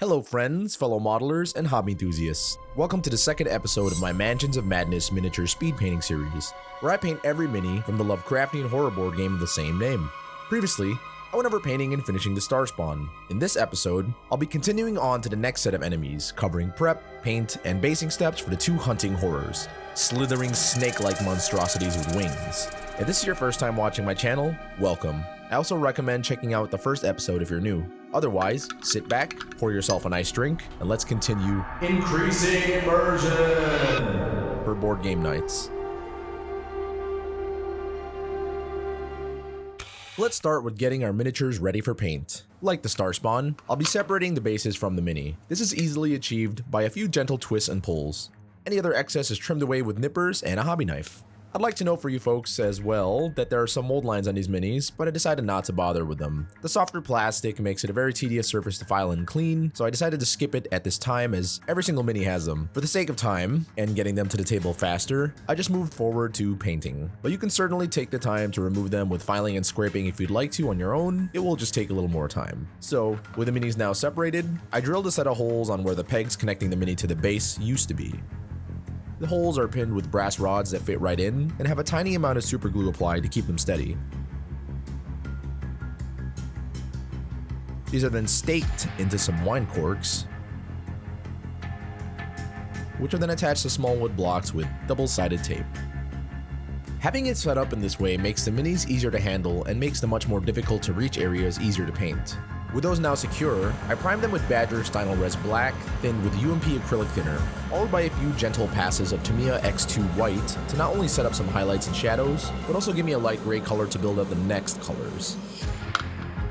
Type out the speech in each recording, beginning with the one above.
Hello friends, fellow modelers, and hobby enthusiasts. Welcome to the second episode of my Mansions of Madness miniature speed painting series, where I paint every mini from the Lovecraftian horror board game of the same name. Previously, I went over painting and finishing the star spawn. In this episode, I'll be continuing on to the next set of enemies, covering prep, paint, and basing steps for the two hunting horrors, slithering snake-like monstrosities with wings. If this is your first time watching my channel, welcome. I also recommend checking out the first episode if you're new. Otherwise, sit back, pour yourself a nice drink, and let's continue increasing immersion for board game nights. Let's start with getting our miniatures ready for paint. Like the star spawn, I'll be separating the bases from the mini. This is easily achieved by a few gentle twists and pulls. Any other excess is trimmed away with nippers and a hobby knife. I'd like to know for you folks as well that there are some mold lines on these minis, but I decided not to bother with them. The softer plastic makes it a very tedious surface to file and clean, so I decided to skip it at this time as every single mini has them. For the sake of time and getting them to the table faster, I just moved forward to painting. But you can certainly take the time to remove them with filing and scraping if you'd like to on your own. It will just take a little more time. So, with the minis now separated, I drilled a set of holes on where the pegs connecting the mini to the base used to be. The holes are pinned with brass rods that fit right in and have a tiny amount of super glue applied to keep them steady. These are then staked into some wine corks, which are then attached to small wood blocks with double-sided tape. Having it set up in this way makes the minis easier to handle and makes the much more difficult to reach areas easier to paint. With those now secure, I primed them with Badger Stynylrez Res Black, thinned with UMP acrylic thinner, followed by a few gentle passes of Tamiya X2 White to not only set up some highlights and shadows, but also give me a light gray color to build up the next colors.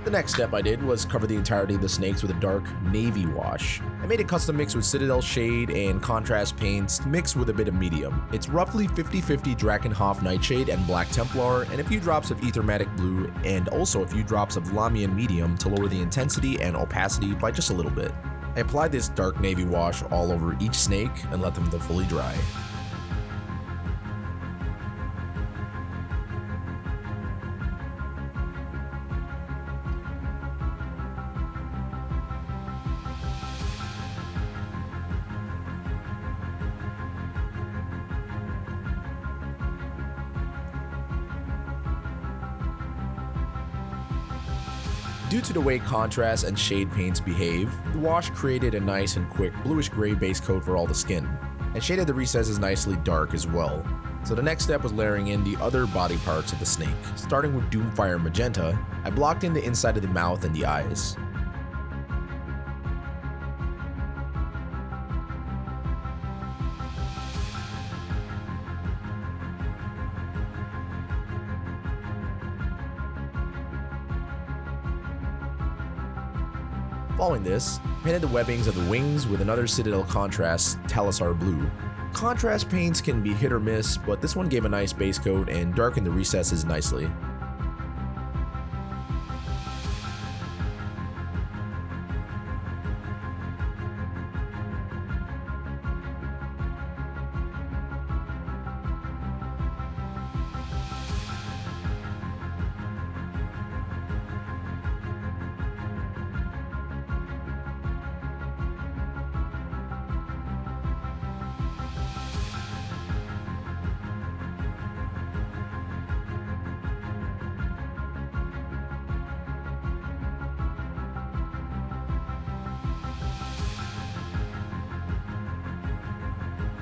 The next step I did was cover the entirety of the snakes with a dark navy wash. I made a custom mix with Citadel Shade and contrast paints mixed with a bit of medium. It's roughly 50-50 Drakenhof Nightshade and Black Templar, and a few drops of Ethermatic Blue, and also a few drops of Lamian Medium to lower the intensity and opacity by just a little bit. I applied this dark navy wash all over each snake and let them fully dry. Due to the way contrast and shade paints behave, the wash created a nice and quick bluish-gray base coat for all the skin, and shaded the recesses nicely dark as well. So the next step was layering in the other body parts of the snake. Starting with Doomfire Magenta, I blocked in the inside of the mouth and the eyes. Following this, painted the webbings of the wings with another Citadel Contrast Talisar Blue. Contrast paints can be hit or miss, but this one gave a nice base coat and darkened the recesses nicely.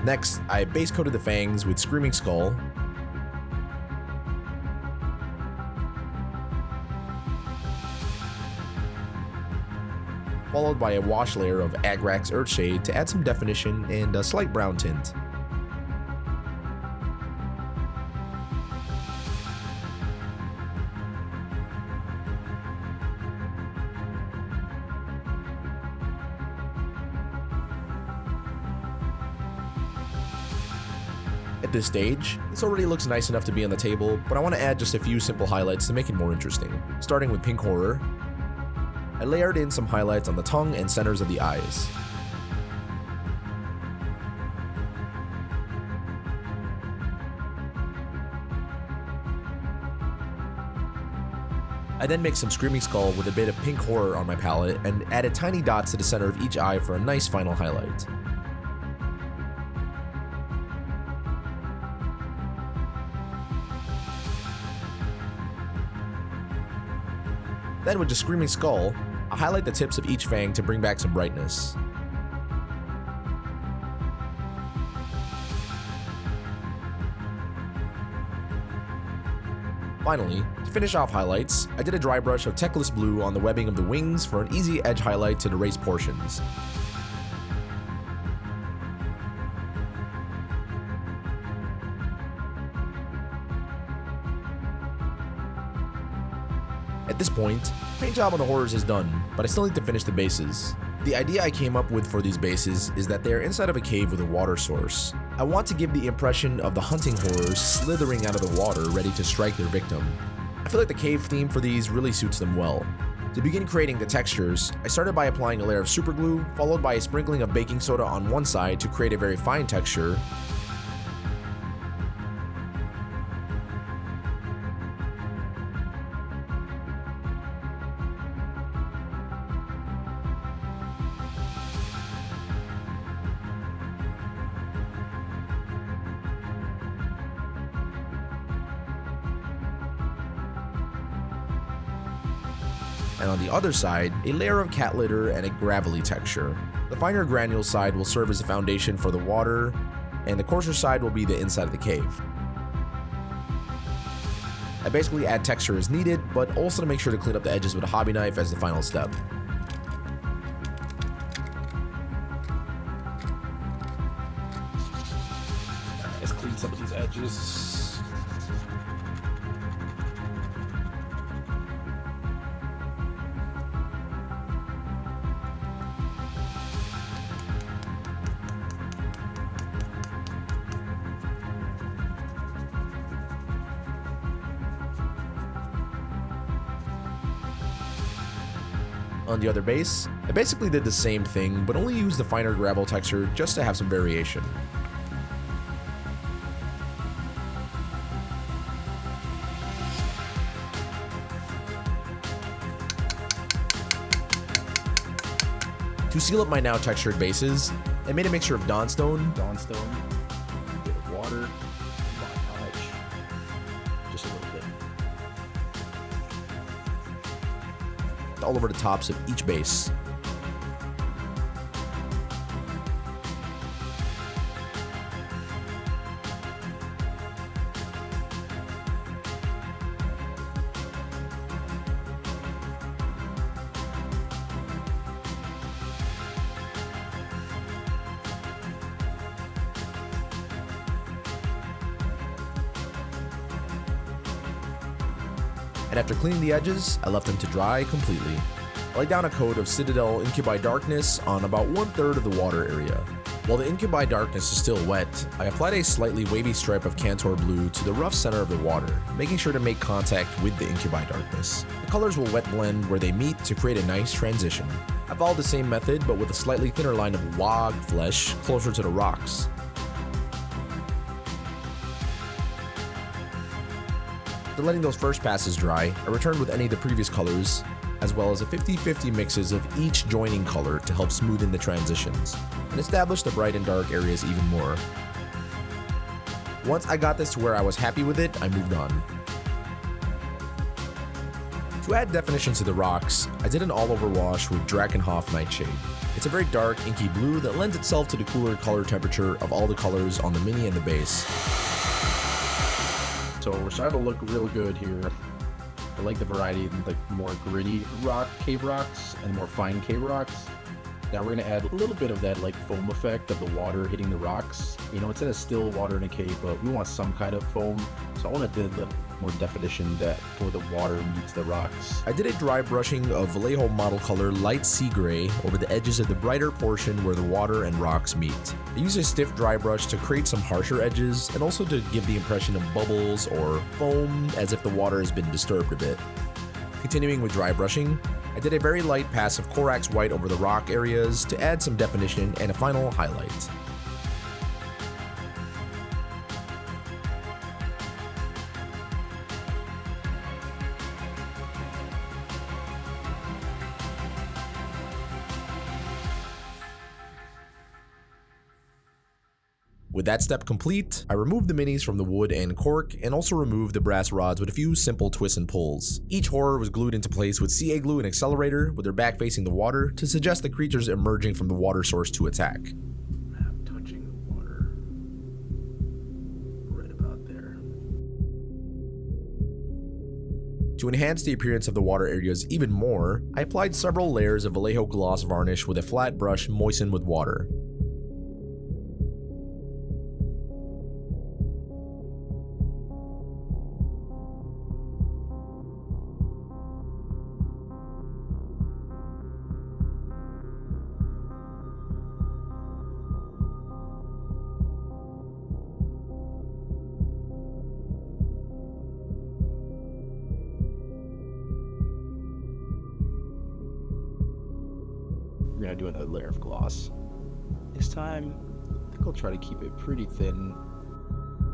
Next, I base coated the fangs with Screaming Skull, followed by a wash layer of Agrax Earthshade to add some definition and a slight brown tint. At this stage, this already looks nice enough to be on the table, but I want to add just a few simple highlights to make it more interesting. Starting with Pink Horror, I layered in some highlights on the tongue and centers of the eyes. I then mixed some Screaming Skull with a bit of Pink Horror on my palette and added tiny dots to the center of each eye for a nice final highlight. Then with the Screaming Skull, I highlight the tips of each fang to bring back some brightness. Finally, to finish off highlights, I did a dry brush of Techless Blue on the webbing of the wings for an easy edge highlight to the raised portions. At this point, paint job on the horrors is done, but I still need to finish the bases. The idea I came up with for these bases is that they are inside of a cave with a water source. I want to give the impression of the hunting horrors slithering out of the water ready to strike their victim. I feel like the cave theme for these really suits them well. To begin creating the textures, I started by applying a layer of super glue, followed by a sprinkling of baking soda on one side to create a very fine texture, and on the other side, a layer of cat litter and a gravelly texture. The finer granule side will serve as a foundation for the water, and the coarser side will be the inside of the cave. I basically add texture as needed, but also to make sure to clean up the edges with a hobby knife as the final step. Let's clean some of these edges. On the other base, I basically did the same thing, but only used the finer gravel texture just to have some variation. To seal up my now textured bases, I made a mixture of Dawnstone, A bit of water, just a little bit. all over the tops of each base. And after cleaning the edges, I left them to dry completely. I laid down a coat of Citadel Incubi Darkness on about 1/3 of the water area. While the Incubi Darkness is still wet, I applied a slightly wavy stripe of Cantor Blue to the rough center of the water, making sure to make contact with the Incubi Darkness. The colors will wet blend where they meet to create a nice transition. I followed the same method but with a slightly thinner line of Wog flesh closer to the rocks. After letting those first passes dry, I returned with any of the previous colors, as well as a 50-50 mixes of each joining color to help smoothen the transitions, and establish the bright and dark areas even more. Once I got this to where I was happy with it, I moved on. To add definition to the rocks, I did an all-over wash with Drakenhof Nightshade. It's a very dark, inky blue that lends itself to the cooler color temperature of all the colors on the mini and the base. So we're starting to look real good here. I like the variety of the more gritty cave rocks and more fine cave rocks. Now we're going to add a little bit of that like foam effect of the water hitting the rocks. You know, it's in a still water in a cave, but we want some kind of foam. So I want to do a little more definition that where the water meets the rocks. I did a dry brushing of Vallejo model color light sea gray over the edges of the brighter portion where the water and rocks meet. I used a stiff dry brush to create some harsher edges and also to give the impression of bubbles or foam as if the water has been disturbed a bit. Continuing with dry brushing, I did a very light pass of Corax white over the rock areas to add some definition and a final highlight. With that step complete, I removed the minis from the wood and cork and also removed the brass rods with a few simple twists and pulls. Each horror was glued into place with CA glue and accelerator with their back facing the water to suggest the creatures emerging from the water source to attack. Map touching the water. Right about there. To enhance the appearance of the water areas even more, I applied several layers of Vallejo gloss varnish with a flat brush moistened with water. We're gonna do another layer of gloss. This time, I think I'll try to keep it pretty thin.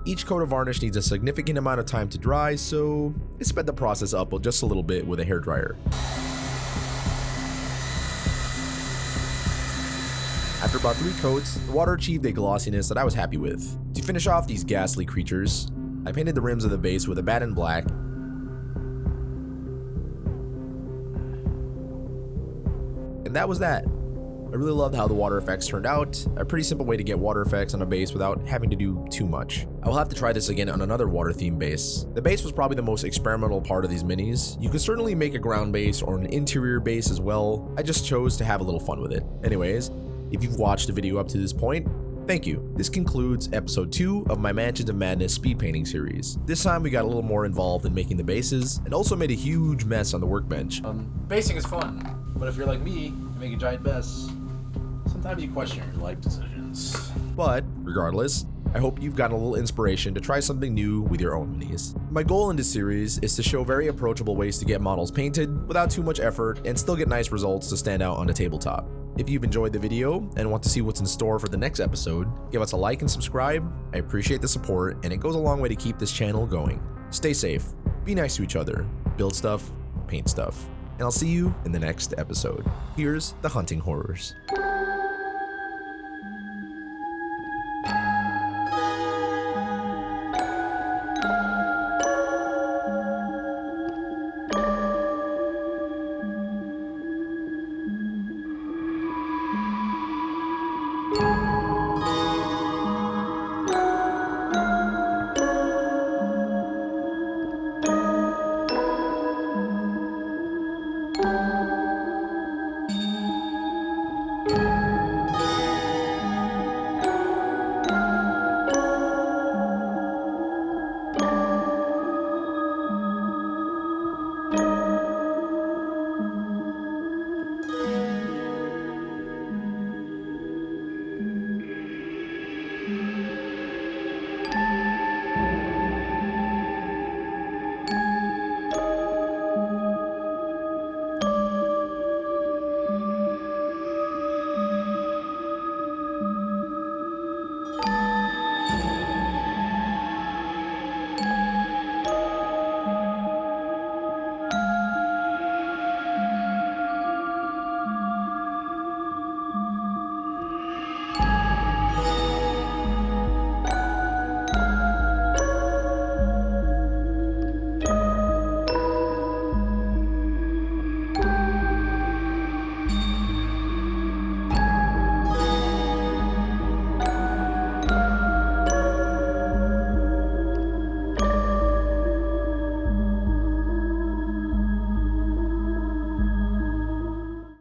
Each coat of varnish needs a significant amount of time to dry, so I sped the process up just a little bit with a hairdryer. After about 3 coats, the water achieved a glossiness that I was happy with. To finish off these ghastly creatures, I painted the rims of the base with a Batten black, and that was that. I really loved how the water effects turned out, a pretty simple way to get water effects on a base without having to do too much. I will have to try this again on another water theme base. The base was probably the most experimental part of these minis. You could certainly make a ground base or an interior base as well. I just chose to have a little fun with it. Anyways, if you've watched the video up to this point, thank you. This concludes episode 2 of my Mansions of Madness speed painting series. This time we got a little more involved in making the bases and also made a huge mess on the workbench. Basing is fun, but if you're like me, you make a giant mess. Sometimes you question your life decisions. But regardless, I hope you've gotten a little inspiration to try something new with your own minis. My goal in this series is to show very approachable ways to get models painted without too much effort and still get nice results to stand out on the tabletop. If you've enjoyed the video and want to see what's in store for the next episode, give us a like and subscribe. I appreciate the support and it goes a long way to keep this channel going. Stay safe, be nice to each other, build stuff, paint stuff, and I'll see you in the next episode. Here's the hunting horrors.